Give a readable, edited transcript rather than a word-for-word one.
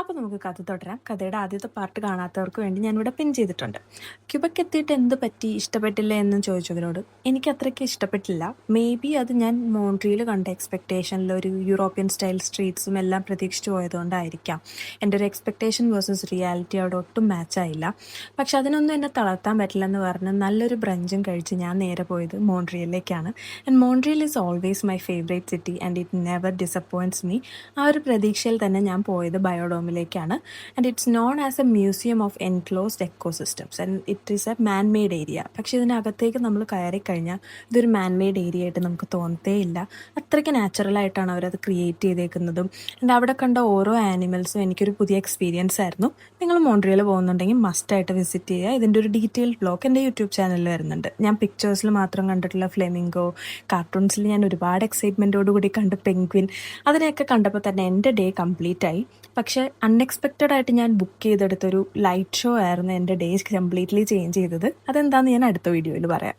അപ്പോൾ നമുക്ക് കഥ തുടരാം. കഥയുടെ ആദ്യത്തെ പാർട്ട് കാണാത്തവർക്ക് വേണ്ടി ഞാനിവിടെ പിൻ ചെയ്തിട്ടുണ്ട്. ക്യൂബക്ക് എത്തിയിട്ട് എന്ത് പറ്റി, ഇഷ്ടപ്പെട്ടില്ല എന്ന് ചോദിച്ചവരോട് എനിക്ക് അത്രയ്ക്ക് ഇഷ്ടപ്പെട്ടില്ല. മേ ബി അത് ഞാൻ മോൺട്രിയിൽ കണ്ട എക്സ്പെക്റ്റേഷനിൽ ഒരു യൂറോപ്യൻ സ്റ്റൈൽ സ്ട്രീറ്റ്സും എല്ലാം പ്രതീക്ഷിച്ചു പോയതുകൊണ്ടായിരിക്കാം. എൻ്റെ ഒരു എക്സ്പെക്റ്റേഷൻ വേഴ്സസ് റിയാലിറ്റി അവിടെ ഒട്ടും മാച്ചായില്ല. പക്ഷെ അതിനൊന്നും എന്നെ തളർത്താൻ പറ്റില്ലെന്ന് പറഞ്ഞ് നല്ലൊരു ബ്രഞ്ചും കഴിച്ച് ഞാൻ നേരെ പോയത് മോൺട്രിയലിലേക്കാണ്. And Montreal is always my favourite city and it never disappoints me. ആ ഒരു പ്രതീക്ഷയിൽ തന്നെ ഞാൻ പോയത് ബയോഡോമിലേക്കാണ്. And it's known as a museum of enclosed ecosystems and it is a man made area. പക്ഷേ ഇതിനകത്തേക്ക് നമ്മൾ കയറി കഴിഞ്ഞാൽ ഇതൊരു മാൻ മെയ്ഡ് ഏരിയ ആയിട്ട് നമുക്ക് തോന്നത്തേ ഇല്ല. അത്രയ്ക്ക് നാച്ചുറലായിട്ടാണ് അവരത് ക്രിയേറ്റ് ചെയ്തേക്കുന്നതും. ആൻഡ് അവിടെ കണ്ട ഓരോ ആനിമൽസും എനിക്കൊരു പുതിയ എക്സ്പീരിയൻസ് ആയിരുന്നു. നിങ്ങൾ മോൺട്രിയൽ പോകുന്നുണ്ടെങ്കിൽ മസ്റ്റായിട്ട് വിസിറ്റ് ചെയ്യുക. ഇതിൻ്റെ ഒരു ഡീറ്റെയിൽഡ് ബ്ലോഗ് എൻ്റെ യൂട്യൂബ് ചാനലിൽ വരുന്നുണ്ട്. ഞാൻ പിക്ചേഴ്സിൽ മാത്രം കണ്ടിട്ടുള്ള ഫ്ലെമിംഗോ, കാർട്ടൂൺസിൽ ഞാൻ ഒരുപാട് എക്സൈറ്റ്മെൻറ്റോടുകൂടി കണ്ട് പെൻഗ്വിൻ, അതിനെയൊക്കെ കണ്ടപ്പോൾ തന്നെ എൻ്റെ ഡേ കംപ്ലീറ്റ് ആയി. പക്ഷേ അൺഎക്സ്പെക്റ്റഡ് ആയിട്ട് ഞാൻ ബുക്ക് ചെയ്തെടുത്തൊരു ലൈറ്റ് ഷോ ആയിരുന്നു എൻ്റെ ഡേ കംപ്ലീറ്റ്ലി ചേഞ്ച് ചെയ്തത്. അതെന്താണെന്ന് ഞാൻ അടുത്ത വീഡിയോയിൽ പറയാം.